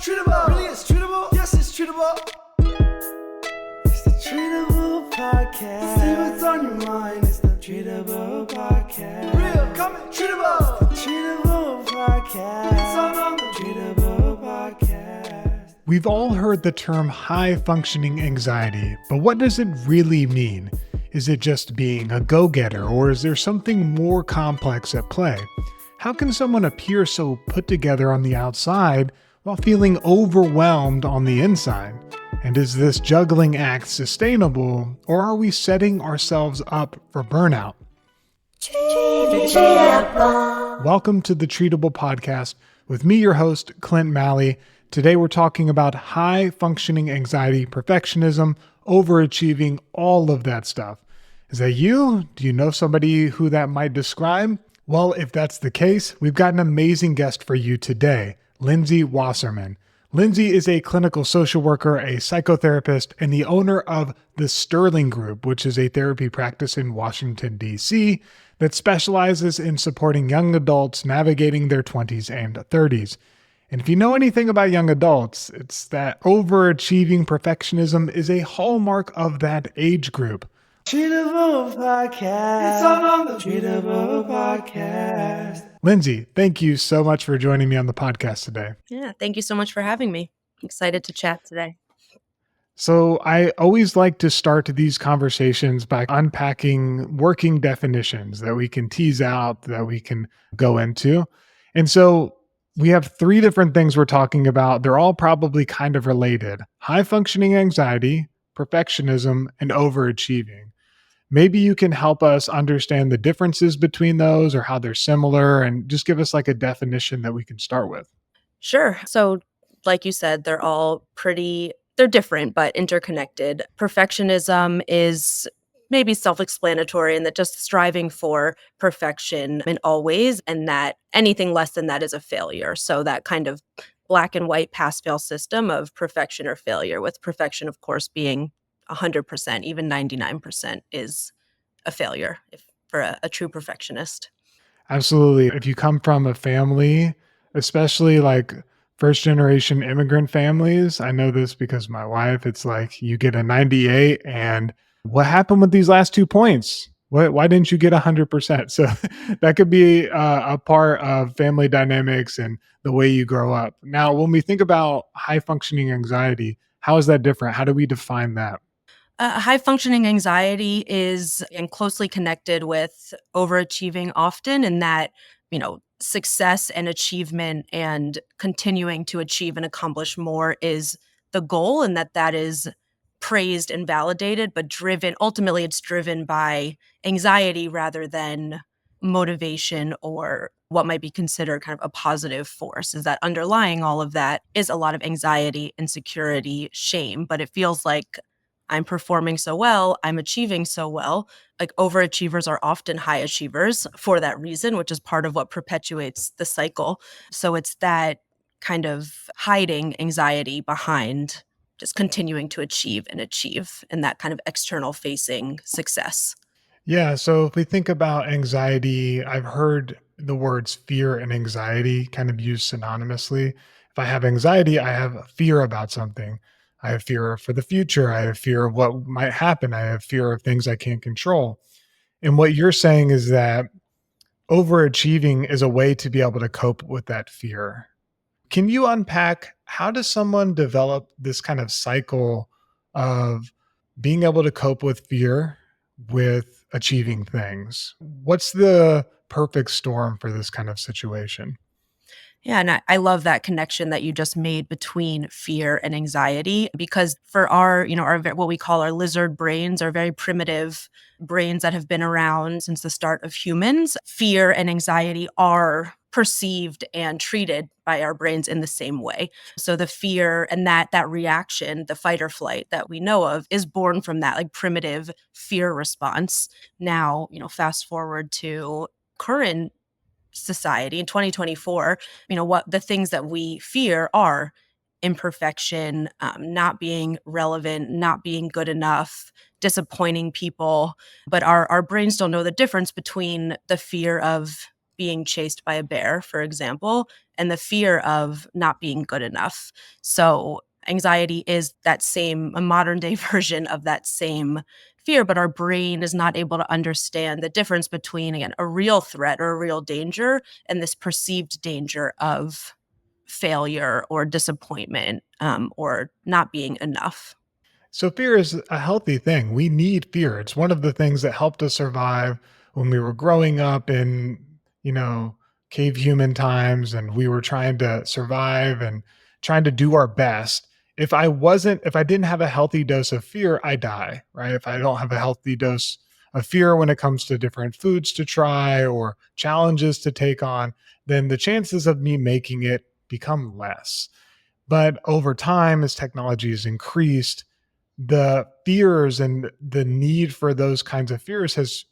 treatable. Really, it's treatable. Yes, it's treatable. It's the Treatable Podcast. Say what's on your mind. It's the Treatable Podcast. Real, coming, treatable. It's the Treatable Podcast. It's all on the Treatable Podcast. We've all heard the term high-functioning anxiety, but what does it really mean? Is it just being a go-getter, or is there something more complex at play? How can someone appear so put together on the outside while feeling overwhelmed on the inside? And is this juggling act sustainable, or are we setting ourselves up for burnout? Welcome to the Treatable Podcast with me, your host, Clint Malley. Today we're talking about high-functioning anxiety, perfectionism, overachieving, all of that stuff. Is that you? Do you know somebody who that might describe? Well, if that's the case, we've got an amazing guest for you today, Lindsay Wasserman. Lindsay is a clinical social worker, a psychotherapist, and the owner of the Sterling Group, which is a therapy practice in Washington, D.C. that specializes in supporting young adults navigating their 20s and 30s. And if you know anything about young adults, it's that overachieving perfectionism is a hallmark of that age group. Treatable Podcast. It's all on the Treatable Podcast. Lindsay, thank you so much for joining me on the podcast today. Yeah, thank you so much for having me. I'm excited to chat today. So I always like to start these conversations by unpacking working definitions that we can tease out, that we can go into. And so we have three different things we're talking about. They're all probably kind of related: high-functioning anxiety, perfectionism, and overachieving. Maybe you can help us understand the differences between those or how they're similar, and just give us like a definition that we can start with. Sure. So, like you said, they're different but interconnected. Perfectionism is maybe self-explanatory in that just striving for perfection in all ways, and that anything less than that is a failure. So that kind of black and white pass-fail system of perfection or failure, with perfection, of course, being 100%, even 99% is a failure for a true perfectionist. Absolutely. If you come from a family, especially like first generation immigrant families, I know this because my wife, it's like you get a 98 and what happened with these last 2 points? Why didn't you get 100%? So that could be a part of family dynamics and the way you grow up. Now, when we think about high functioning anxiety, how is that different? How do we define that? High functioning anxiety is closely connected with overachieving often, in that, success and achievement and continuing to achieve and accomplish more is the goal, and that is praised and validated, but ultimately it's driven by anxiety rather than motivation or what might be considered kind of a positive force. Is that underlying all of that is a lot of anxiety, insecurity, shame, but it feels like I'm performing so well, I'm achieving so well. Like, overachievers are often high achievers for that reason, which is part of what perpetuates the cycle. So it's that kind of hiding anxiety behind just continuing to achieve, and that kind of external facing success. Yeah. So if we think about anxiety, I've heard the words fear and anxiety kind of used synonymously. If I have anxiety, I have a fear about something. I have fear for the future. I have fear of what might happen. I have fear of things I can't control. And what you're saying is that overachieving is a way to be able to cope with that fear. Can you unpack, how does someone develop this kind of cycle of being able to cope with fear with achieving things? What's the perfect storm for this kind of situation? Yeah, and I love that connection that you just made between fear and anxiety, because for our what we call our lizard brains, our very primitive brains that have been around since the start of humans, fear and anxiety are perceived and treated by our brains in the same way. So the fear and that reaction, the fight or flight that we know of, is born from that like primitive fear response. Now, fast forward to current society in 2024, what the things that we fear are imperfection, not being relevant, not being good enough, disappointing people. But our brains don't know the difference between the fear of being chased by a bear, for example, and the fear of not being good enough. So anxiety is a modern day version of that same fear, but our brain is not able to understand the difference between, again, a real threat or a real danger and this perceived danger of failure or disappointment, or not being enough. So fear is a healthy thing. We need fear. It's one of the things that helped us survive when we were growing up in, you know, cave human times and we were trying to survive and trying to do our best. If I didn't have a healthy dose of fear, I die, right? If I don't have a healthy dose of fear when it comes to different foods to try or challenges to take on, then the chances of me making it become less. But over time, as technology has increased, the fears and the need for those kinds of fears has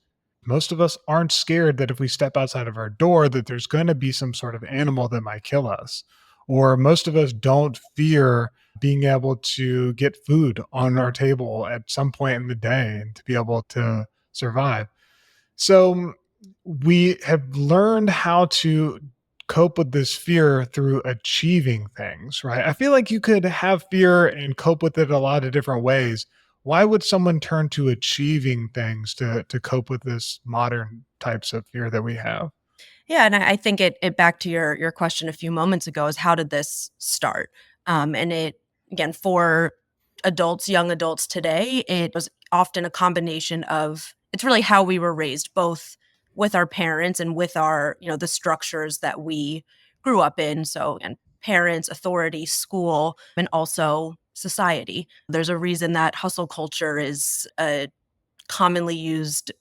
most of us aren't scared that if we step outside of our door that there's going to be some sort of animal that might kill us, or most of us don't fear being able to get food on our table at some point in the day and to be able to survive. So we have learned how to cope with this fear through achieving things, right? I feel like you could have fear and cope with it a lot of different ways. Why would someone turn to achieving things to cope with this modern types of fear that we have? Yeah, and I think it back to your question a few moments ago is how did this start? And it again for adults, young adults today, it was often a combination of it's really how we were raised, both with our parents and with our the structures that we grew up in. So again, parents, authority, school, and also society. There's a reason that hustle culture is a commonly used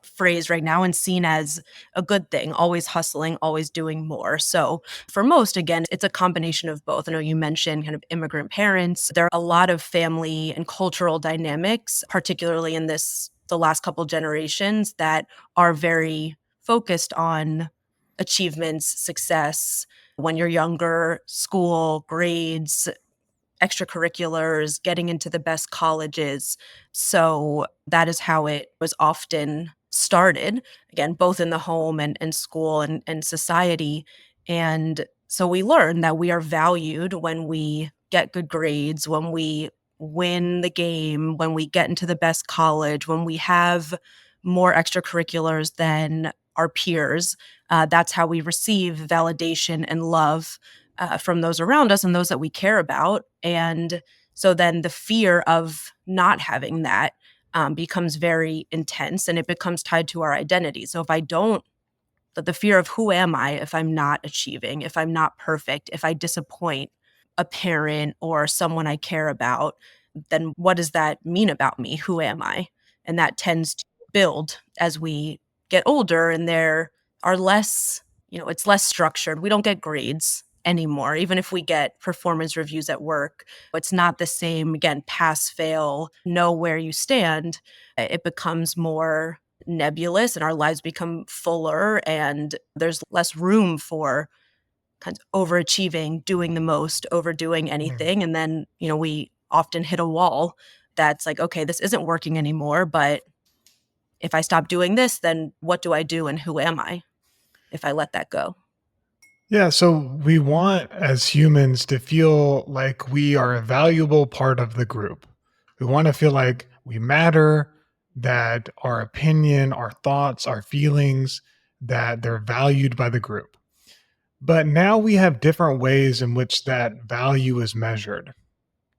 phrase right now and seen as a good thing, always hustling, always doing more. So for most, again, it's a combination of both. I know you mentioned kind of immigrant parents. There are a lot of family and cultural dynamics, particularly in the last couple generations, that are very focused on achievements, success. When you're younger, school, grades, extracurriculars, getting into the best colleges. So that is how it was often started, again, both in the home and school and society. And so we learn that we are valued when we get good grades, when we win the game, when we get into the best college, when we have more extracurriculars than our peers. That's how we receive validation and love from those around us and those that we care about. And so then the fear of not having that becomes very intense and it becomes tied to our identity. So if I don't, that the fear of who am I if I'm not achieving, if I'm not perfect, if I disappoint a parent or someone I care about, then what does that mean about me? Who am I? And that tends to build as we get older and there are less, it's less structured. We don't get grades anymore. Even if we get performance reviews at work, it's not the same, again, pass, fail, know where you stand. It becomes more nebulous and our lives become fuller and there's less room for kind of overachieving, doing the most, overdoing Mm. anything. And then, we often hit a wall that's like, okay, this isn't working anymore. But if I stop doing this, then what do I do and who am I if I let that go? Yeah, so we want as humans to feel like we are a valuable part of the group. We want to feel like we matter, that our opinion, our thoughts, our feelings, that they're valued by the group. But now we have different ways in which that value is measured,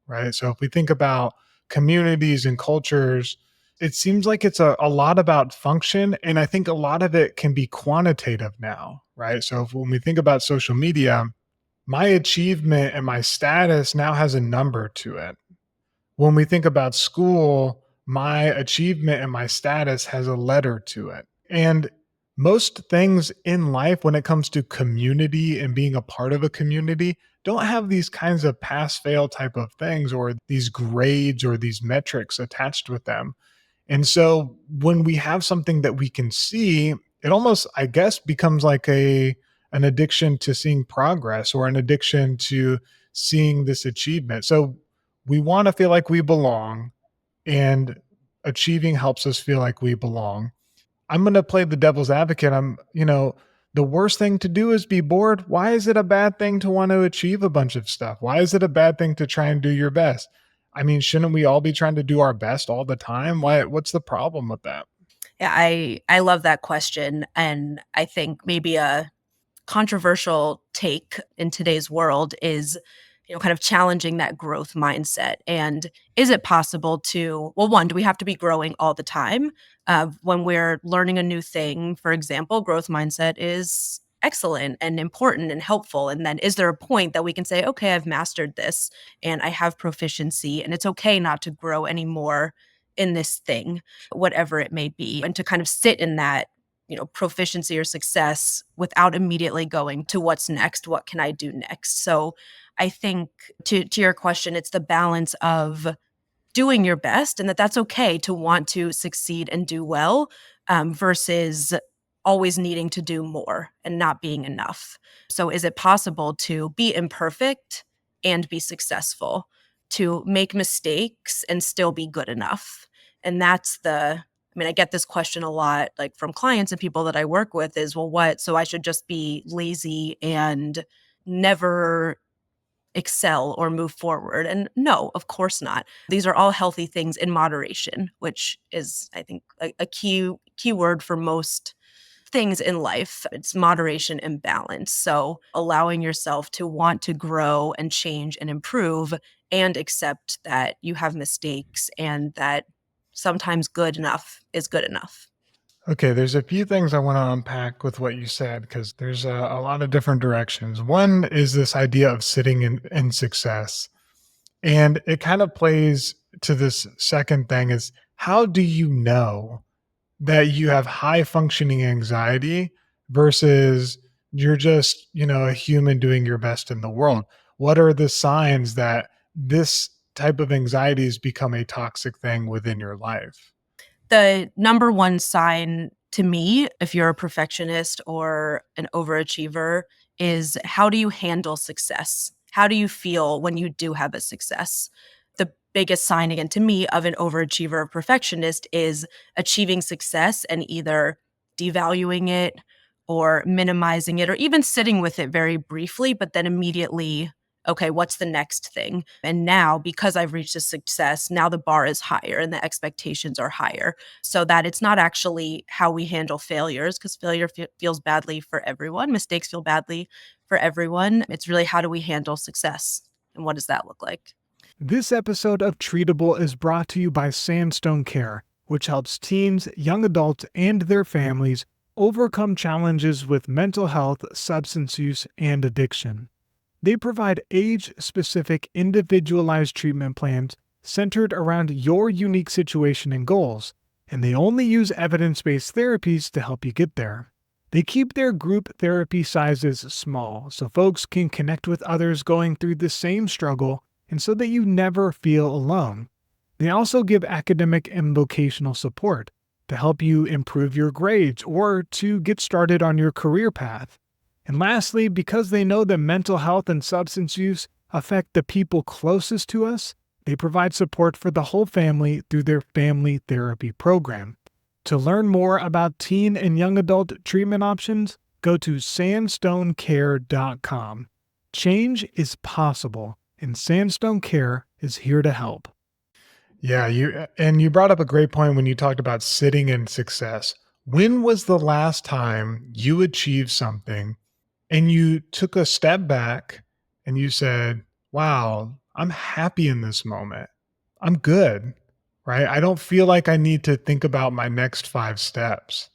right? So if we think about communities and cultures, it seems like it's a lot about function. And I think a lot of it can be quantitative now, right? So when we think about social media, my achievement and my status now has a number to it. When we think about school, my achievement and my status has a letter to it. And most things in life, when it comes to community and being a part of a community, don't have these kinds of pass fail type of things or these grades or these metrics attached with them. And so when we have something that we can see, it almost, I guess, becomes like an addiction to seeing progress or an addiction to seeing this achievement. So we want to feel like we belong, and achieving helps us feel like we belong. I'm going to play the devil's advocate. the worst thing to do is be bored. Why is it a bad thing to want to achieve a bunch of stuff? Why is it a bad thing to try and do your best? I mean, shouldn't we all be trying to do our best all the time? What's the problem with that? Yeah, I love that question. And I think maybe a controversial take in today's world is, kind of challenging that growth mindset. And is it possible to, well, one, do we have to be growing all the time? When we're learning a new thing, for example, growth mindset is excellent and important and helpful. And then is there a point that we can say, okay, I've mastered this and I have proficiency and it's okay not to grow anymore in this thing, whatever it may be, and to kind of sit in that proficiency or success without immediately going to what's next, what can I do next. So I think to your question, it's the balance of doing your best and that's okay to want to succeed and do well, versus always needing to do more and not being enough. So is it possible to be imperfect and be successful, to make mistakes and still be good enough? And that's I get this question a lot, like from clients and people that I work with is, well, what? So I should just be lazy and never excel or move forward? And no, of course not. These are all healthy things in moderation, which is, I think, a key word for most things in life. It's moderation and balance. So allowing yourself to want to grow and change and improve and accept that you have mistakes and that sometimes good enough is good enough. Okay, there's a few things I want to unpack with what you said because there's a lot of different directions. One is this idea of sitting in success. And it kind of plays to this second thing is how do you know that you have high functioning anxiety versus you're just, a human doing your best in the world? What are the signs that this type of anxiety has become a toxic thing within your life? The number one sign to me, if you're a perfectionist or an overachiever, is how do you handle success? How do you feel when you do have a success? The biggest sign, again, to me, of an overachiever or perfectionist is achieving success and either devaluing it or minimizing it or even sitting with it very briefly, but then immediately, okay, what's the next thing? And now, because I've reached a success, now the bar is higher and the expectations are higher, so that it's not actually how we handle failures, because failure feels badly for everyone. Mistakes feel badly for everyone. It's really how do we handle success and what does that look like? This episode of Treatable is brought to you by Sandstone Care, which helps teens, young adults, and their families overcome challenges with mental health, substance use, and addiction. They provide age-specific, individualized treatment plans centered around your unique situation and goals, and they only use evidence-based therapies to help you get there. They keep their group therapy sizes small so folks can connect with others going through the same struggle and so that you never feel alone. They also give academic and vocational support to help you improve your grades or to get started on your career path. And lastly, because they know that mental health and substance use affect the people closest to us, they provide support for the whole family through their family therapy program. To learn more about teen and young adult treatment options, go to sandstonecare.com. Change is possible, and Sandstone Care is here to help. Yeah, you brought up a great point when you talked about sitting in success. When was the last time you achieved something and you took a step back and you said, wow, I'm happy in this moment. I'm good, right? I don't feel like I need to think about my next 5 steps.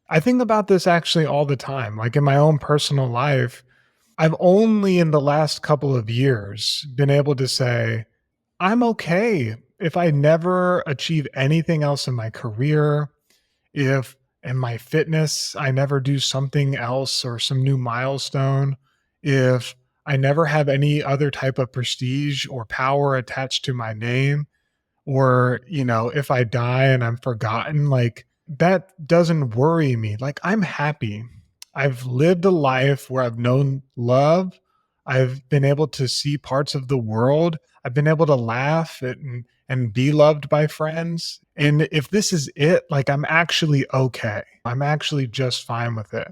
I think about this actually all the time. Like in my own personal life, I've only in the last couple of years been able to say, I'm okay if I never achieve anything else in my career, if in my fitness, I never do something else or some new milestone, if I never have any other type of prestige or power attached to my name, or, if I die and I'm forgotten, like that doesn't worry me. Like I'm happy. I've lived a life where I've known love. I've been able to see parts of the world. I've been able to laugh and be loved by friends. And if this is it, like I'm actually okay. I'm actually just fine with it.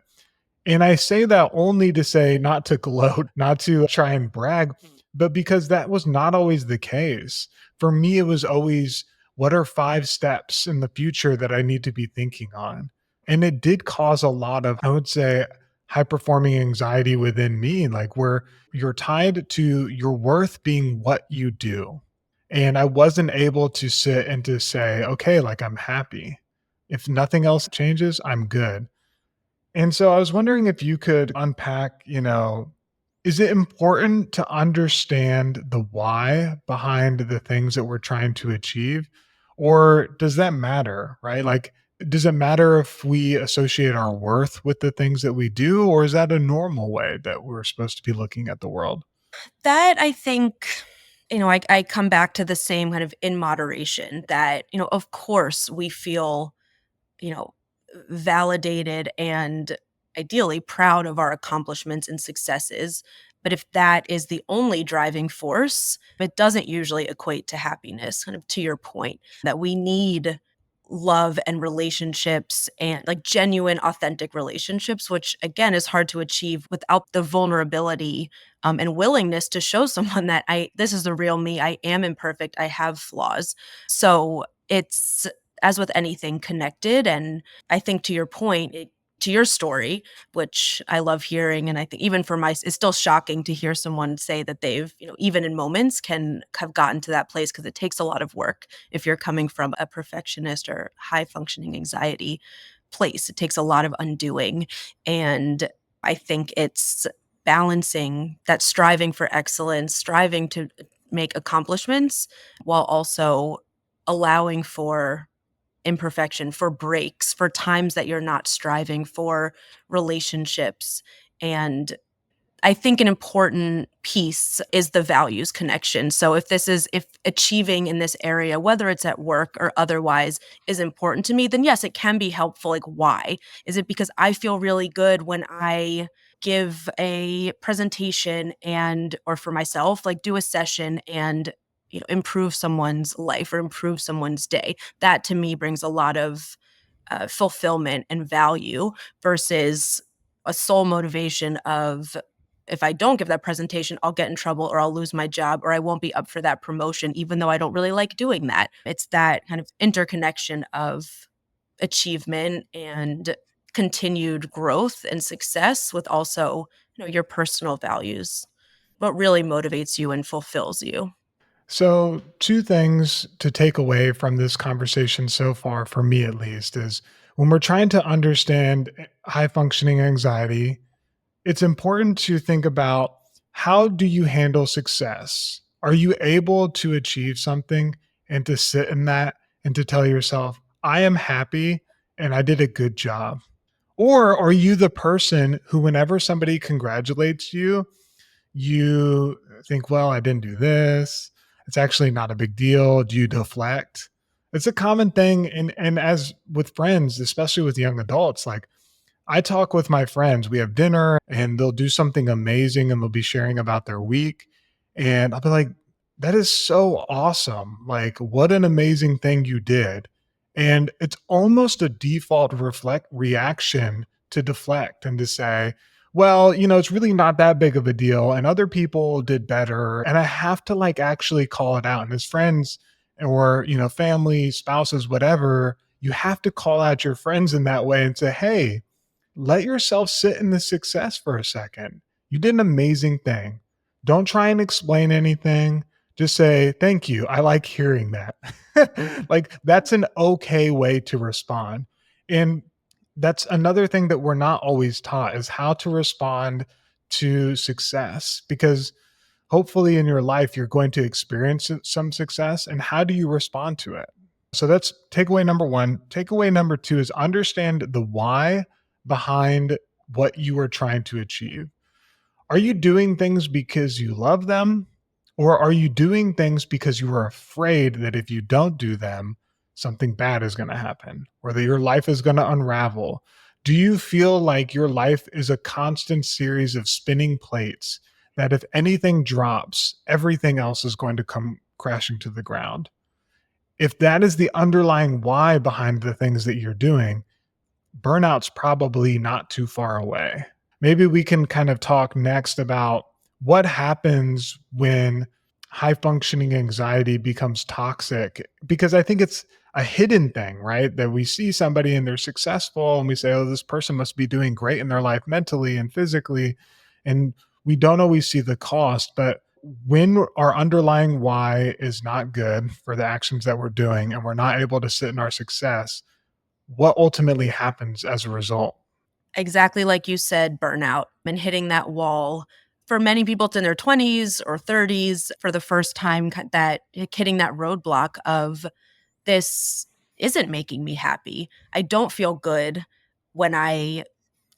And I say that only to say, not to gloat, not to try and brag, but because that was not always the case. For me, it was always, what are 5 steps in the future that I need to be thinking on? And it did cause a lot of, I would say, high performing anxiety within me, like where you're tied to your worth being what you do. And I wasn't able to sit and to say, okay, like I'm happy. If nothing else changes, I'm good. And so I was wondering if you could unpack, is it important to understand the why behind the things that we're trying to achieve? Or does that matter, right? Like, does it matter if we associate our worth with the things that we do, or is that a normal way that we're supposed to be looking at the world? That I think, I come back to the same kind of in moderation that, of course we feel, you know, validated and ideally proud of our accomplishments and successes. But if that is the only driving force, it doesn't usually equate to happiness, kind of to your point, that we need love and relationships and like genuine, authentic relationships, which again is hard to achieve without the vulnerability and willingness to show someone that this is the real me. I am imperfect. I have flaws. So it's, as with anything, connected. And I think to your point, to your story, which I love hearing, and I think even for it's still shocking to hear someone say that they've, even in moments can have gotten to that place because it takes a lot of work. If you're coming from a perfectionist or high functioning anxiety place, it takes a lot of undoing. And I think it's balancing that, striving for excellence, striving to make accomplishments while also allowing for imperfection, for breaks, for times that you're not striving, for relationships. And I think an important piece is the values connection. So if achieving in this area, whether it's at work or otherwise, is important to me, then yes, it can be helpful. Like, why? Is it because I feel really good when I give a presentation and, or for myself, like do a session and, improve someone's life or improve someone's day? That to me brings a lot of fulfillment and value versus a sole motivation of, if I don't give that presentation, I'll get in trouble or I'll lose my job or I won't be up for that promotion, even though I don't really like doing that. It's that kind of interconnection of achievement and continued growth and success with also, your personal values, what really motivates you and fulfills you. So, two things to take away from this conversation so far, for me at least, is when we're trying to understand high functioning anxiety, it's important to think about, how do you handle success? Are you able to achieve something and to sit in that and to tell yourself, I am happy and I did a good job? Or are you the person who, whenever somebody congratulates you, you think, well, I didn't do this. It's actually not a big deal. Do you deflect? It's a common thing. And as with friends, especially with young adults, like, I talk with my friends, we have dinner and they'll do something amazing and they'll be sharing about their week. And I'll be like, that is so awesome. Like, what an amazing thing you did. And it's almost a default reflect reaction to deflect and to say, well, it's really not that big of a deal. And other people did better. And I have to like actually call it out. And as friends or, family, spouses, whatever, you have to call out your friends in that way and say, hey, let yourself sit in the success for a second. You did an amazing thing. Don't try and explain anything. Just say, thank you. I like hearing that. Like, that's an okay way to respond. And that's another thing that we're not always taught, is how to respond to success, because hopefully in your life, you're going to experience some success. And how do you respond to it? So that's takeaway number one. Takeaway number two is understand the why behind what you are trying to achieve. Are you doing things because you love them? Or are you doing things because you are afraid that if you don't do them, something bad is going to happen or that your life is going to unravel? Do you feel like your life is a constant series of spinning plates that if anything drops, everything else is going to come crashing to the ground? If that is the underlying why behind the things that you're doing, burnout's probably not too far away. maybe we can kind of talk next about what happens when high functioning anxiety becomes toxic, because I think it's a hidden thing, right? That we see somebody and they're successful and we say, oh, this person must be doing great in their life mentally and physically. And we don't always see the cost. But when our underlying why is not good for the actions that we're doing and we're not able to sit in our success, what ultimately happens as a result? Exactly like you said, burnout and hitting that wall. For many people, it's in their 20s or 30s for the first time that hitting that roadblock of this isn't making me happy. I don't feel good when I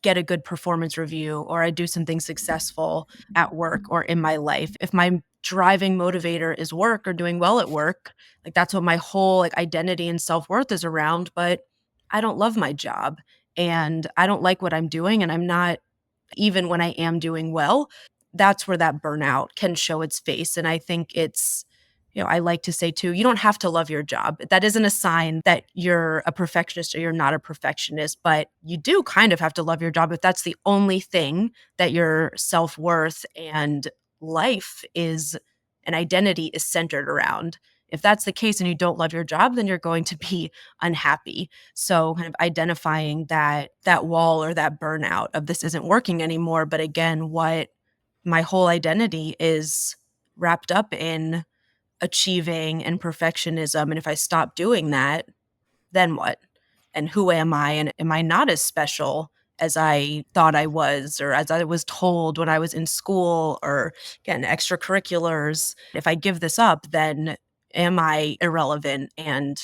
get a good performance review or I do something successful at work or in my life. If my driving motivator is work or doing well at work, like that's what my whole like identity and self-worth is around, but I don't love my job and I don't like what I'm doing and I'm not even when I am doing well, that's where that burnout can show its face. And I think it's, I like to say too, you don't have to love your job. That isn't a sign that you're a perfectionist or you're not a perfectionist, but you do kind of have to love your job if that's the only thing that your self worth and life is an identity is centered around. If that's the case and you don't love your job, then you're going to be unhappy. So kind of identifying that wall or that burnout of this isn't working anymore. But again, what my whole identity is wrapped up in achieving and perfectionism. And if I stop doing that, then what? And who am I? And am I not as special as I thought I was, or as I was told when I was in school, or again, extracurriculars? If I give this up, then am I irrelevant and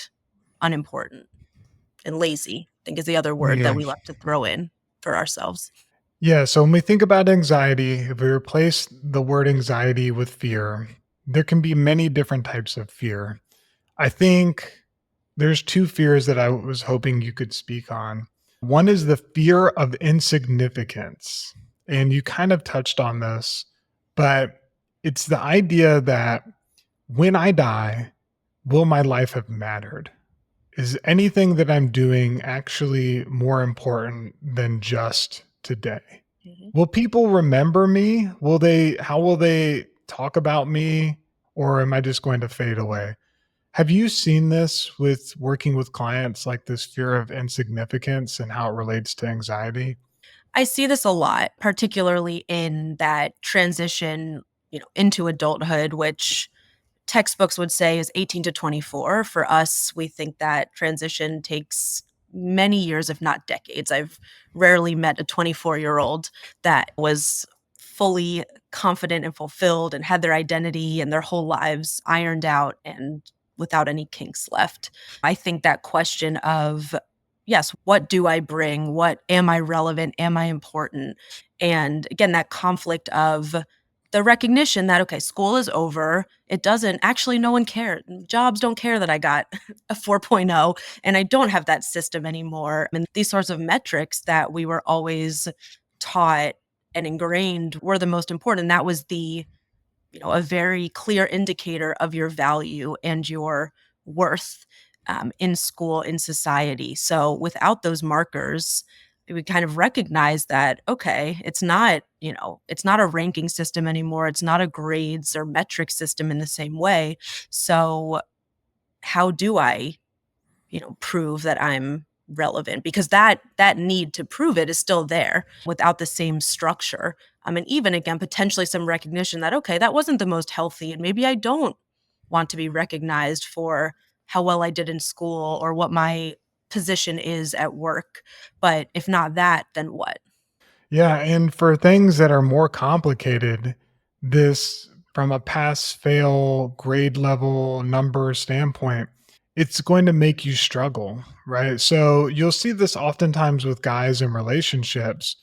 unimportant and lazy? I think is the other word that Yeah. we love to throw in for ourselves. Yeah. So when we think about anxiety, if we replace the word anxiety with fear, there can be many different types of fear. I think there's two fears that I was hoping you could speak on. One is the fear of insignificance. And you kind of touched on this, but it's the idea that when I die, will my life have mattered? Is anything that I'm doing actually more important than just today? Mhm. Will people remember me? How will they talk about me? Or am I just going to fade away? Have you seen this with working with clients, like this fear of insignificance and how it relates to anxiety? I see this a lot, particularly in that transition, into adulthood, which textbooks would say is 18 to 24. For us, we think that transition takes many years, if not decades. I've rarely met a 24-year-old that was fully confident and fulfilled and had their identity and their whole lives ironed out and without any kinks left. I think that question of, yes, what do I bring? What am I relevant? Am I important? And again, that conflict of the recognition that, okay, school is over. It doesn't actually, no one cares. Jobs don't care that I got a 4.0 and I don't have that system anymore. And these sorts of metrics that we were always taught and ingrained were the most important. And that was a very clear indicator of your value and your worth in school, in society. So without those markers, we kind of recognize that, okay, it's not a ranking system anymore. It's not a grades or metric system in the same way. So how do I prove that I'm relevant? Because that need to prove it is still there without the same structure. And even again, potentially some recognition that, okay, that wasn't the most healthy, and maybe I don't want to be recognized for how well I did in school or what my position is at work. But if not that, then what? Yeah, and for things that are more complicated, this from a pass fail grade level number standpoint, it's going to make you struggle, right? So you'll see this oftentimes with guys in relationships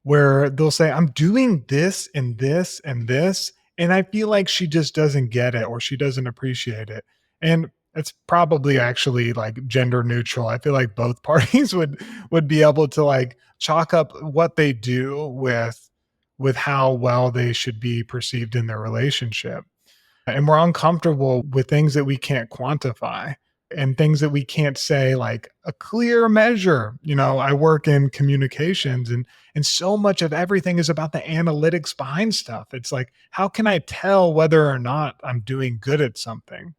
where they'll say, I'm doing this and this and this, and I feel like she just doesn't get it or she doesn't appreciate it. And it's probably actually like gender neutral. I feel like both parties would be able to like chalk up what they do with how well they should be perceived in their relationship. And we're uncomfortable with things that we can't quantify. and things that we can't say, like a clear measure. I work in communications, and so much of everything is about the analytics behind stuff. It's like, how can I tell whether or not I'm doing good at something?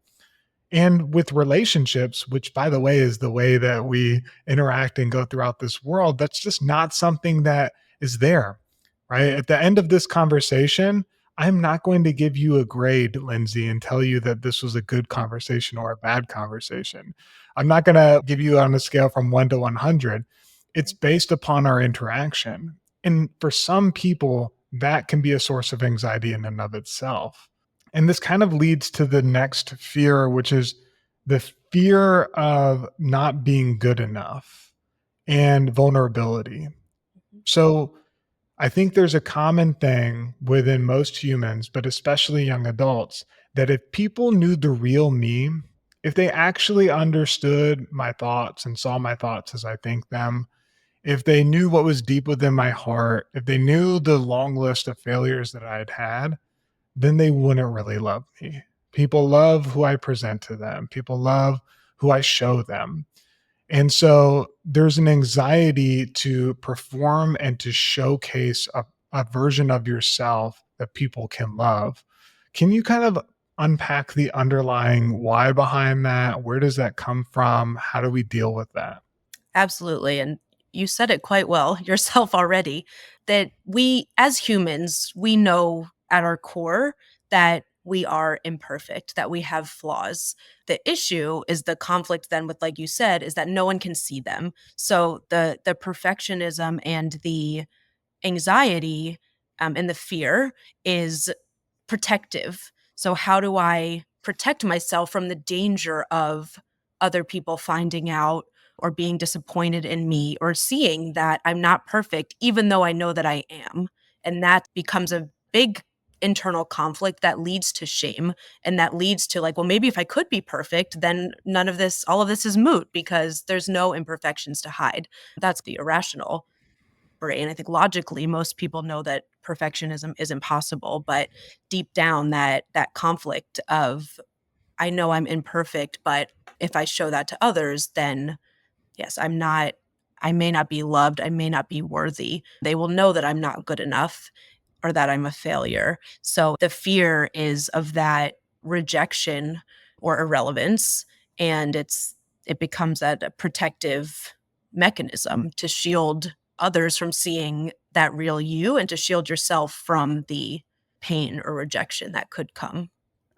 And with relationships, which by the way is the way that we interact and go throughout this world, that's just not something that is there, right? At the end of this conversation, I'm not going to give you a grade, Lindsay, and tell you that this was a good conversation or a bad conversation. I'm not going to give you on a scale from 1 to 100. It's based upon our interaction. And for some people, that can be a source of anxiety in and of itself. And this kind of leads to the next fear, which is the fear of not being good enough and vulnerability. So I think there's a common thing within most humans, but especially young adults, that if people knew the real me, if they actually understood my thoughts and saw my thoughts as I think them, if they knew what was deep within my heart, if they knew the long list of failures that I had, then they wouldn't really love me. People love who I present to them. People love who I show them. And so there's an anxiety to perform and to showcase a version of yourself that people can love. Can you kind of unpack the underlying why behind that? Where does that come from? How do we deal with that? Absolutely. And you said it quite well yourself already, that we, as humans, we know at our core that we are imperfect, that we have flaws. The issue is the conflict then with, like you said, is that no one can see them. So the perfectionism and the anxiety and the fear is protective. So, how do I protect myself from the danger of other people finding out or being disappointed in me or seeing that I'm not perfect, even though I know that I am? And that becomes a big internal conflict that leads to shame and that leads to like, well, maybe if I could be perfect, then none of this, all of this is moot because there's no imperfections to hide. That's the irrational brain. I think logically most people know that perfectionism is impossible, but deep down that conflict of I know I'm imperfect, but if I show that to others, then yes, I may not be loved, I may not be worthy. They will know that I'm not good enough or that I'm a failure. So the fear is of that rejection or irrelevance and it becomes a protective mechanism to shield others from seeing that real you and to shield yourself from the pain or rejection that could come.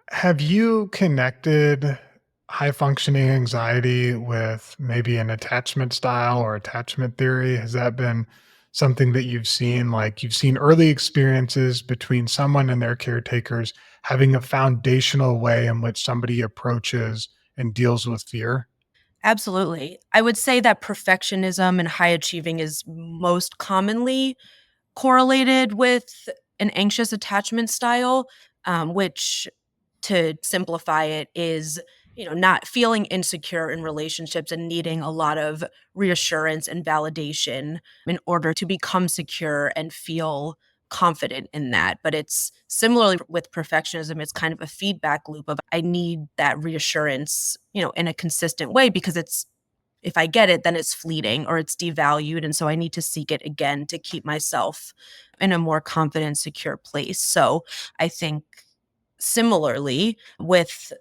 Have you connected high functioning anxiety with maybe an attachment style or attachment theory? Has that been something that you've seen? Like you've seen early experiences between someone and their caretakers having a foundational way in which somebody approaches and deals with fear? Absolutely. I would say that perfectionism and high achieving is most commonly correlated with an anxious attachment style, which to simplify it is not feeling insecure in relationships and needing a lot of reassurance and validation in order to become secure and feel confident in that. But it's similarly with perfectionism, it's kind of a feedback loop of I need that reassurance in a consistent way because it's if I get it, then it's fleeting or it's devalued. And so I need to seek it again to keep myself in a more confident, secure place. So I think similarly with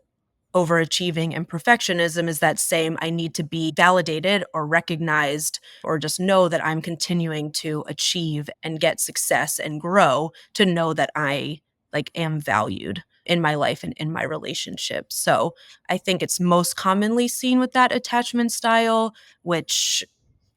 overachieving and perfectionism is that same I need to be validated or recognized or just know that I'm continuing to achieve and get success and grow to know that I like am valued in my life and in my relationship. So I think it's most commonly seen with that attachment style, which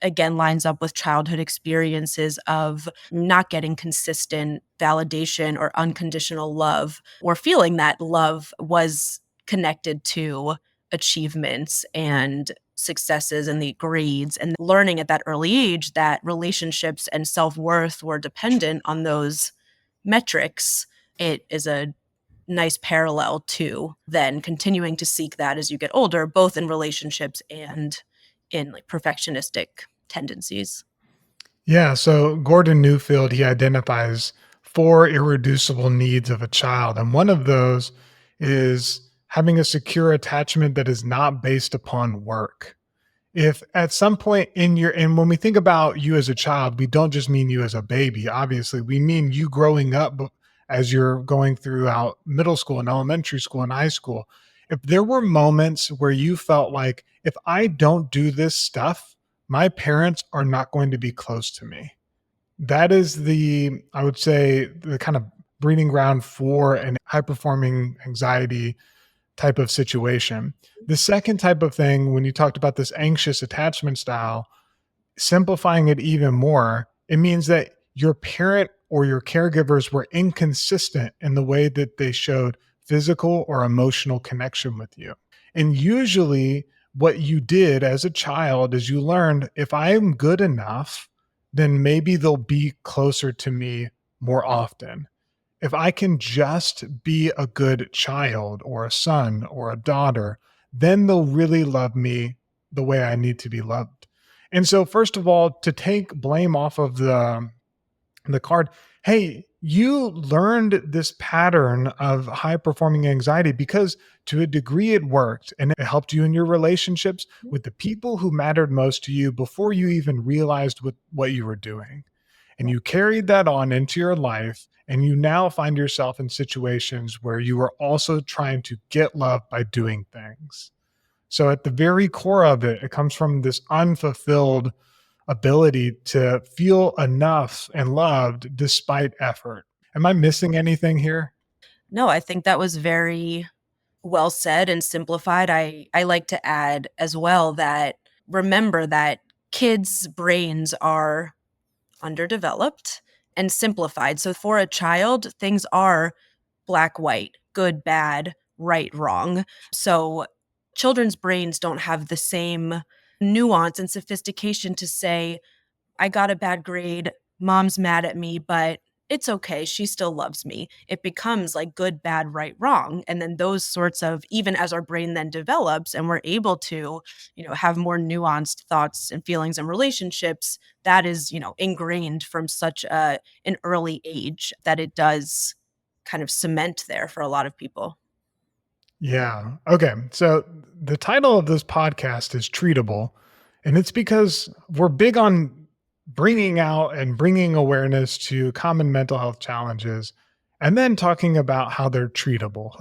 again lines up with childhood experiences of not getting consistent validation or unconditional love or feeling that love was connected to achievements and successes and the grades and learning at that early age that relationships and self-worth were dependent on those metrics. It is a nice parallel to then continuing to seek that as you get older, both in relationships and in like perfectionistic tendencies. Yeah. So Gordon Newfield, he identifies four irreducible needs of a child. And one of those is having a secure attachment that is not based upon work. If at some point in your, and when we think about you as a child, we don't just mean you as a baby, obviously, we mean you growing up as you're going throughout middle school and elementary school and high school. If there were moments where you felt like, if I don't do this stuff, my parents are not going to be close to me. That is the, I would say, the kind of breeding ground for an high performing anxiety type of situation. The second type of thing, when you talked about this anxious attachment style, simplifying it even more, it means that your parent or your caregivers were inconsistent in the way that they showed physical or emotional connection with you. And usually, what you did as a child is you learned, if I am good enough, then maybe they'll be closer to me more often. If I can just be a good child or a son or a daughter, then they'll really love me the way I need to be loved. And so, first of all, to take blame off of the card, hey, you learned this pattern of high performing anxiety because to a degree it worked and it helped you in your relationships with the people who mattered most to you before you even realized what you were doing. And you carried that on into your life. And you now find yourself in situations where you are also trying to get love by doing things. So, at the very core of it, it comes from this unfulfilled ability to feel enough and loved despite effort. Am I missing anything here? No, I think that was very well said and simplified. I like to add as well that remember that kids' brains are underdeveloped and simplified. So for a child, things are black, white, good, bad, right, wrong. So children's brains don't have the same nuance and sophistication to say, I got a bad grade, mom's mad at me, but it's okay. She still loves me. It becomes like good, bad, right, wrong. And then those sorts of, even as our brain then develops and we're able to, have more nuanced thoughts and feelings and relationships, that is, ingrained from such an early age that it does kind of cement there for a lot of people. Yeah. Okay. So the title of this podcast is Treatable, and it's because we're big on bringing out and bringing awareness to common mental health challenges and then talking about how they're treatable.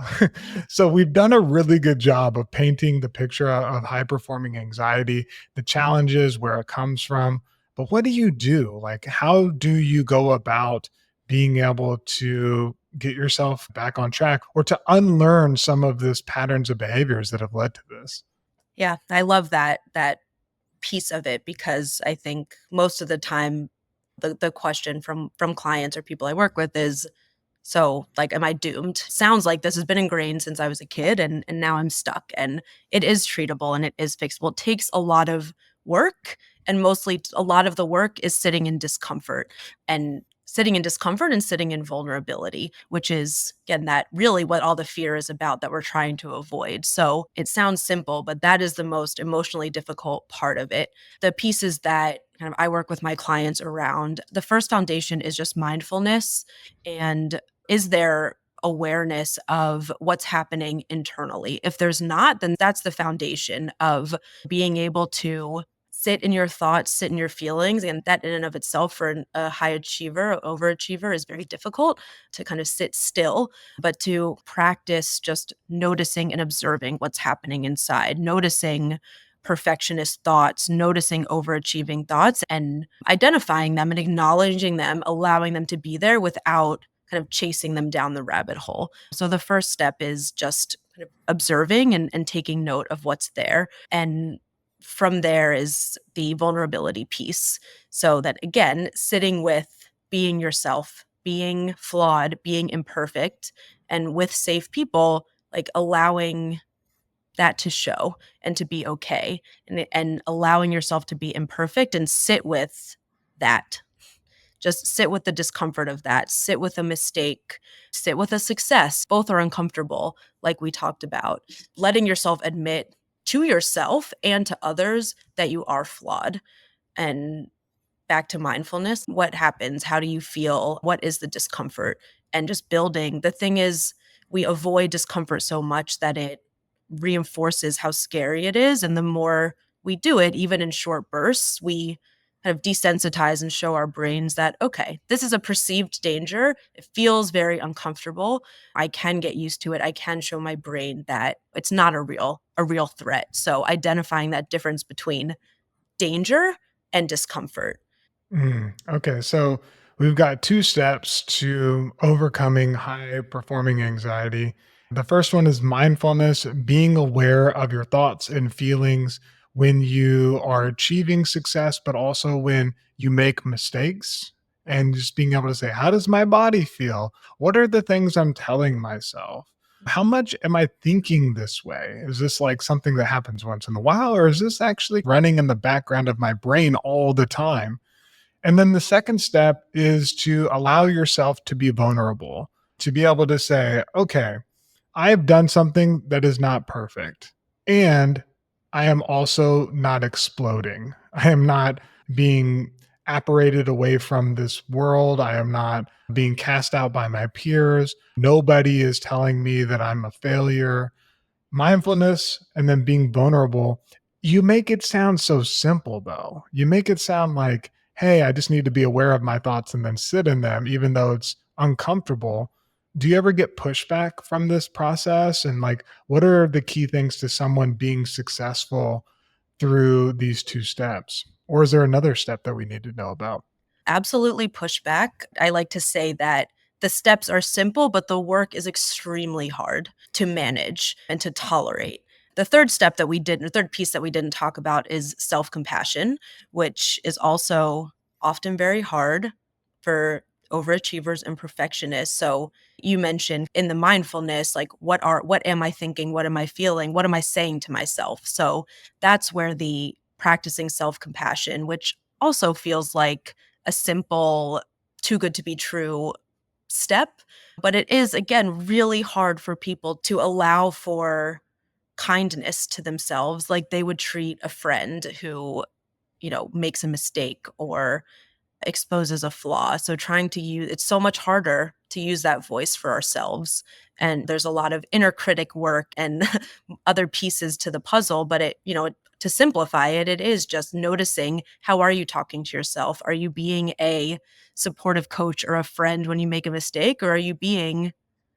So we've done a really good job of painting the picture of high performing anxiety, the challenges, where it comes from. But what do you do? Like, how do you go about being able to get yourself back on track or to unlearn some of this patterns of behaviors that have led to this? Yeah, I love that piece of it because I think most of the time the question from clients or people I work with is, so like, am I doomed? Sounds like this has been ingrained since I was a kid and now I'm stuck. And it is treatable and it is fixable. It takes a lot of work, and mostly a lot of the work is sitting in discomfort and sitting in vulnerability, which is again that really what all the fear is about that we're trying to avoid. So it sounds simple, but that is the most emotionally difficult part of it. The pieces that kind of I work with my clients around, the first foundation is just mindfulness, and is there awareness of what's happening internally? If there's not, then that's the foundation of being able to sit in your thoughts, sit in your feelings. And that in and of itself for a high achiever, overachiever is very difficult to kind of sit still, but to practice just noticing and observing what's happening inside, noticing perfectionist thoughts, noticing overachieving thoughts and identifying them and acknowledging them, allowing them to be there without kind of chasing them down the rabbit hole. So the first step is just kind of observing and taking note of what's there. And from there is the vulnerability piece. So that again, sitting with being yourself, being flawed, being imperfect, and with safe people, like allowing that to show and to be okay, and allowing yourself to be imperfect and sit with that. Just sit with the discomfort of that, sit with a mistake, sit with a success. Both are uncomfortable, like we talked about. Letting yourself admit to yourself and to others that you are flawed. And back to mindfulness, what happens? How do you feel? What is the discomfort? And just building. The thing is, we avoid discomfort so much that it reinforces how scary it is. And the more we do it, even in short bursts, we kind of desensitize and show our brains that, okay, this is a perceived danger. It feels very uncomfortable. I can get used to it. I can show my brain that it's not a real threat. So identifying that difference between danger and discomfort. Okay, so we've got two steps to overcoming high performing anxiety. The first one is mindfulness, being aware of your thoughts and feelings when you are achieving success, but also when you make mistakes, and just being able to say, how does my body feel? What are the things I'm telling myself? How much am I thinking this way? Is this like something that happens once in a while, or is this actually running in the background of my brain all the time? And then the second step is to allow yourself to be vulnerable, to be able to say, okay, I have done something that is not perfect. And I am also not exploding. I am not being apparated away from this world. I am not being cast out by my peers. Nobody is telling me that I'm a failure. Mindfulness and then being vulnerable, you make it sound so simple though. You make it sound like, hey, I just need to be aware of my thoughts and then sit in them, even though it's uncomfortable. Do you ever get pushback from this process? And like, what are the key things to someone being successful through these two steps? Or is there another step that we need to know about? Absolutely pushback. I like to say that the steps are simple, but the work is extremely hard to manage and to tolerate. The third piece that we didn't talk about is self compassion, which is also often very hard for overachievers and perfectionists. So you mentioned in the mindfulness, like what am I thinking? What am I feeling? What am I saying to myself? So that's where the practicing self compassion, which also feels like a simple, too good to be true step. But it is, again, really hard for people to allow for kindness to themselves like they would treat a friend who, makes a mistake or exposes a flaw. So trying to use it's so much harder to use that voice for ourselves. And there's a lot of inner critic work and other pieces to the puzzle, but to simplify it, it is just noticing, how are you talking to yourself? Are you being a supportive coach or a friend when you make a mistake, or are you being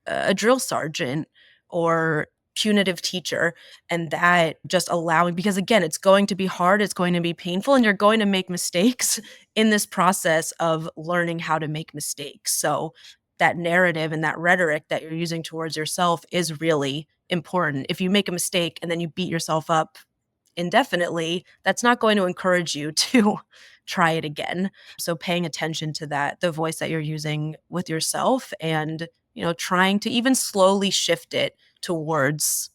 a drill sergeant or punitive teacher? And that just allowing, because again, it's going to be hard, it's going to be painful, and you're going to make mistakes in this process of learning how to make mistakes. So that narrative and that rhetoric that you're using towards yourself is really important. If you make a mistake and then you beat yourself up indefinitely, that's not going to encourage you to try it again. So paying attention to that, the voice that you're using with yourself, and trying to even slowly shift it towards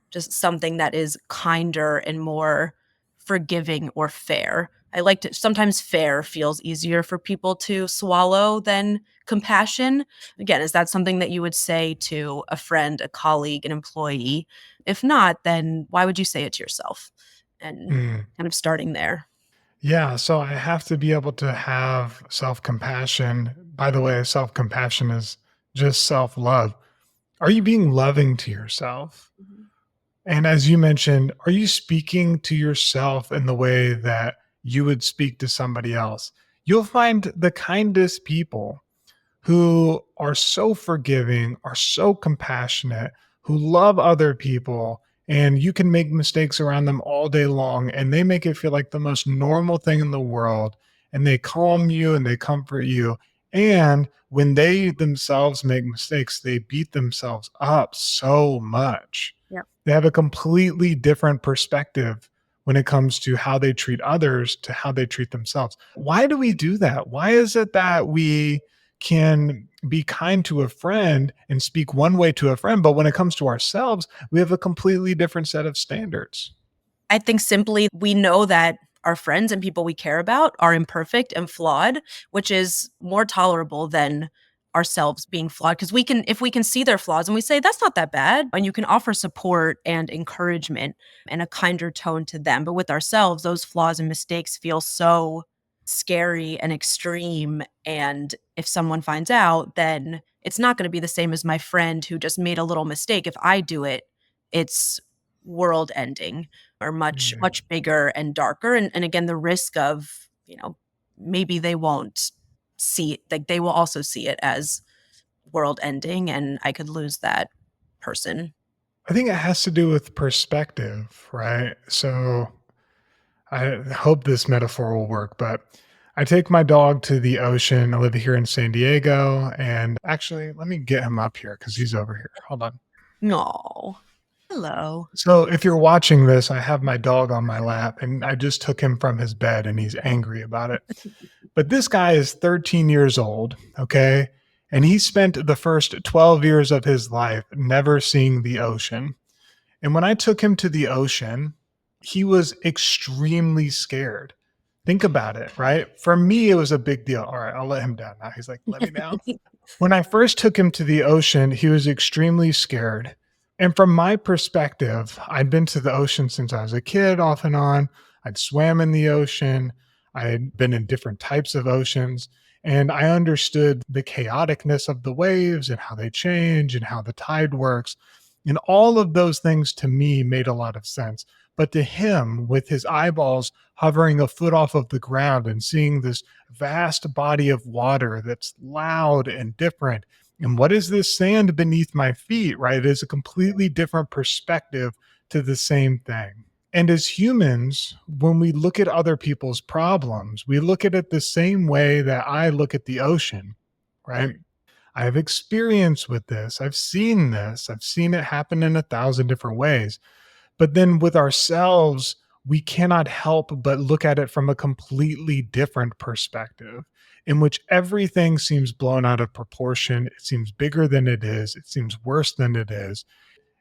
just something that is kinder and more forgiving or fair. I like to sometimes fair feels easier for people to swallow than compassion. Again, is that something that you would say to a friend, a colleague, an employee? If not, then why would you say it to yourself? And Mm. kind of starting there. Yeah, so I have to be able to have self compassion. By the way, self compassion is just self love. Are you being loving to yourself? Mhm. And as you mentioned, are you speaking to yourself in the way that you would speak to somebody else? You'll find the kindest people who are so forgiving, are so compassionate, who love other people, and you can make mistakes around them all day long, and they make it feel like the most normal thing in the world, and they calm you and they comfort you. And when they themselves make mistakes, they beat themselves up so much. Yep. They have a completely different perspective when it comes to how they treat others to how they treat themselves. Why do we do that? Why is it that we can be kind to a friend and speak one way to a friend, but when it comes to ourselves, we have a completely different set of standards? I think simply we know that our friends and people we care about are imperfect and flawed, which is more tolerable than ourselves being flawed. Because if we can see their flaws and we say, that's not that bad, and you can offer support and encouragement and a kinder tone to them. But with ourselves, those flaws and mistakes feel so scary and extreme. And if someone finds out, then it's not going to be the same as my friend who just made a little mistake. If I do it, it's world ending or much, Yeah. much bigger and darker. And again, the risk of, maybe they won't see it, like they will also see it as world ending and I could lose that person. I think it has to do with perspective, right? So I hope this metaphor will work, but I take my dog to the ocean. I live here in San Diego. And actually, let me get him up here because he's over here. Hold on. No. Hello. So, if you're watching this, I have my dog on my lap and I just took him from his bed and he's angry about it. But this guy is 13 years old, okay? And he spent the first 12 years of his life never seeing the ocean. And when I took him to the ocean, he was extremely scared. Think about it, right? For me, it was a big deal. All right, I'll let him down now. He's like, let me down. When I first took him to the ocean, he was extremely scared. And from my perspective, I'd been to the ocean since I was a kid, off and on. I'd swam in the ocean. I had been in different types of oceans. And I understood the chaoticness of the waves and how they change and how the tide works. And all of those things to me made a lot of sense. But to him, with his eyeballs hovering a foot off of the ground and seeing this vast body of water that's loud and different, and what is this sand beneath my feet, right? It is a completely different perspective to the same thing. And as humans, when we look at other people's problems, we look at it the same way that I look at the ocean, right? I have experience with this. I've seen this. I've seen it happen in 1,000 different ways. But then with ourselves, we cannot help but look at it from a completely different perspective in which everything seems blown out of proportion. It seems bigger than it is. It seems worse than it is.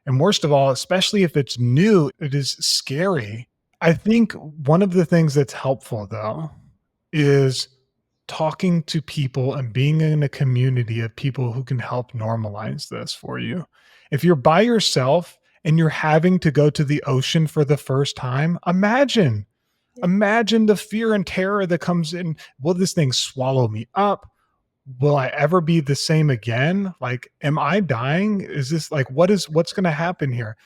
And worst of all, especially if it's new, it is scary. I think one of the things that's helpful, though, is talking to people and being in a community of people who can help normalize this for you. If you're by yourself and you're having to go to the ocean for the first time, imagine the fear and terror that comes in. Will this thing swallow me up? Will I ever be the same again? Like, am I dying? Is this like, what's going to happen here?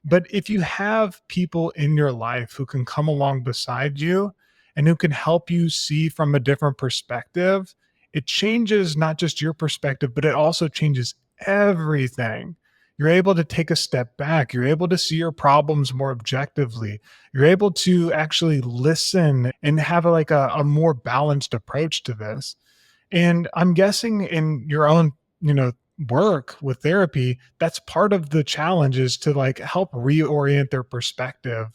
But if you have people in your life who can come along beside you and who can help you see from a different perspective, it changes not just your perspective, but it also changes everything. You're able to take a step back. You're able to see your problems more objectively. You're able to actually listen and have a more balanced approach to this. And I'm guessing in your own, work with therapy, that's part of the challenge is to like help reorient their perspective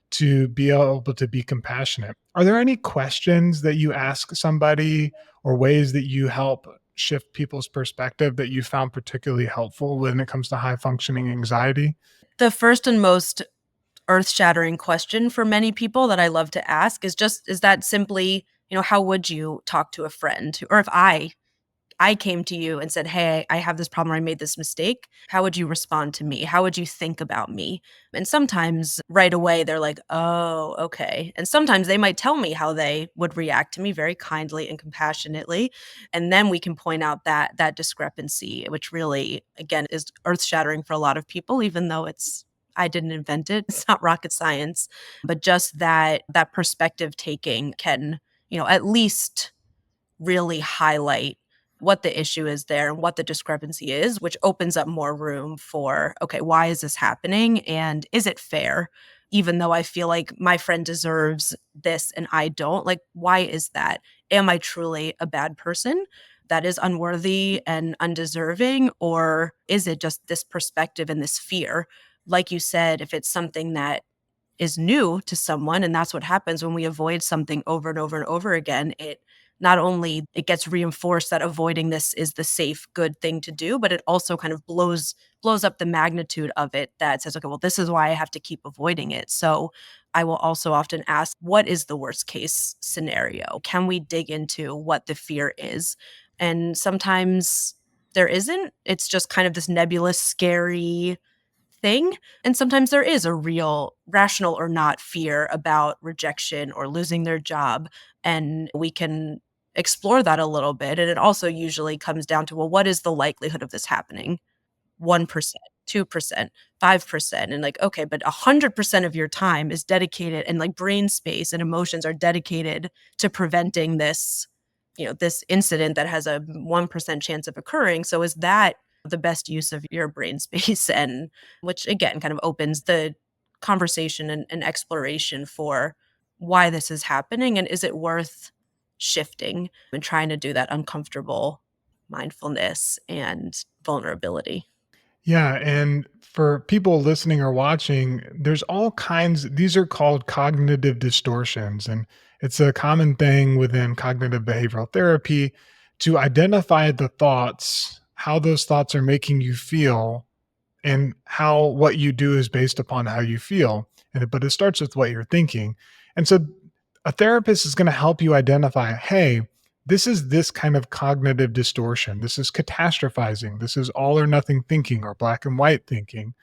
to be able to be compassionate. Are there any questions that you ask somebody or ways that you help shift people's perspective that you found particularly helpful when it comes to high functioning anxiety? The first and most earth-shattering question for many people that I love to ask is that simply, how would you talk to a friend? Or if I came to you and said, "Hey, I have this problem or I made this mistake. How would you respond to me? How would you think about me?" And sometimes right away they're like, "Oh, okay." And sometimes they might tell me how they would react to me very kindly and compassionately, and then we can point out that discrepancy, which really again is earth-shattering for a lot of people even though I didn't invent it. It's not rocket science, but just that perspective taking can, at least really highlight what the issue is there and what the discrepancy is, which opens up more room for, okay, why is this happening? And is it fair? Even though I feel like my friend deserves this and I don't, like, why is that? Am I truly a bad person that is unworthy and undeserving? Or is it just this perspective and this fear? Like you said, if it's something that is new to someone, and that's what happens when we avoid something over and over and over again, it not only it gets reinforced that avoiding this is the safe good thing to do, but it also kind of blows up the magnitude of it that says, okay, well, this is why I have to keep avoiding it. So I will also often ask, what is the worst case scenario? Can we dig into what the fear is? And sometimes there isn't. It's just kind of this nebulous, scary thing. And sometimes there is a real, rational or not, fear about rejection or losing their job. And we can explore that a little bit. And it also usually comes down to, well, what is the likelihood of this happening? 1%, 2%, 5%. And like, okay, but 100% of your time is dedicated, and like brain space and emotions are dedicated to preventing this, this incident that has a 1% chance of occurring. So is that the best use of your brain space? And which again kind of opens the conversation and exploration for why this is happening, and is it worth shifting and trying to do that uncomfortable mindfulness and vulnerability. Yeah. And for people listening or watching, there's all kinds, these are called cognitive distortions. And it's a common thing within cognitive behavioral therapy to identify the thoughts, how those thoughts are making you feel, and how what you do is based upon how you feel. But it starts with what you're thinking. And so a therapist is going to help you identify, hey, this is this kind of cognitive distortion. This is catastrophizing. This is all or nothing thinking or black and white thinking,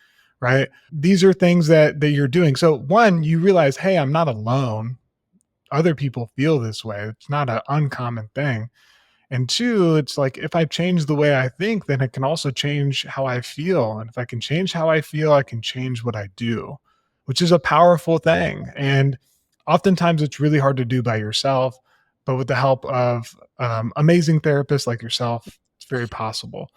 right? These are things that you're doing. So one, you realize, hey, I'm not alone. Other people feel this way. It's not an uncommon thing. And two, it's like if I change the way I think, then it can also change how I feel. And if I can change how I feel, I can change what I do, which is a powerful thing. And oftentimes it's really hard to do by yourself, but with the help of amazing therapists like yourself, it's very possible.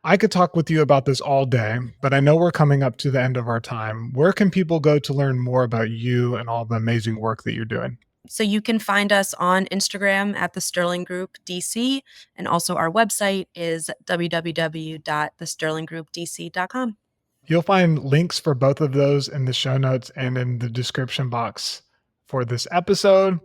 I could talk with you about this all day, but I know we're coming up to the end of our time. Where can people go to learn more about you and all the amazing work that you're doing? So you can find us on Instagram at the Sterling Group DC, and also our website is www.thesterlinggroupdc.com. You'll find links for both of those in the show notes and in the description box for this episode.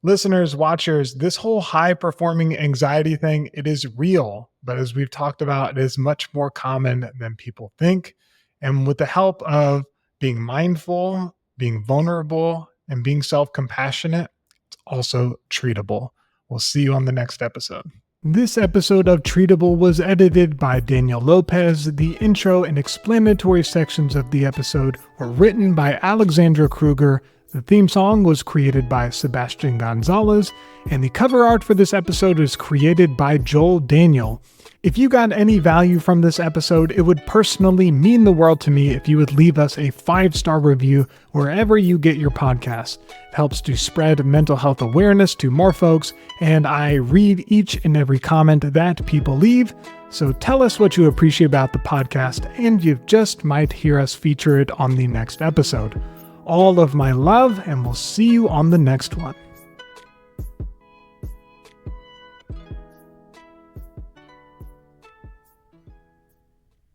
Listeners, watchers, this whole high performing anxiety thing, it is real, but as we've talked about, it is much more common than people think. And with the help of being mindful, being vulnerable, and being self-compassionate, it's also treatable. We'll see you on the next episode. This episode of Treatable was edited by Daniel Lopez. The intro and explanatory sections of the episode were written by Alexandra Kruger. The theme song was created by Sebastian Gonzalez, and the cover art for this episode is created by Joel Daniel. If you got any value from this episode, it would personally mean the world to me if you would leave us a 5-star review wherever you get your podcasts. It helps to spread mental health awareness to more folks, and I read each and every comment that people leave. So tell us what you appreciate about the podcast, and you just might hear us feature it on the next episode. All of my love, and we'll see you on the next one.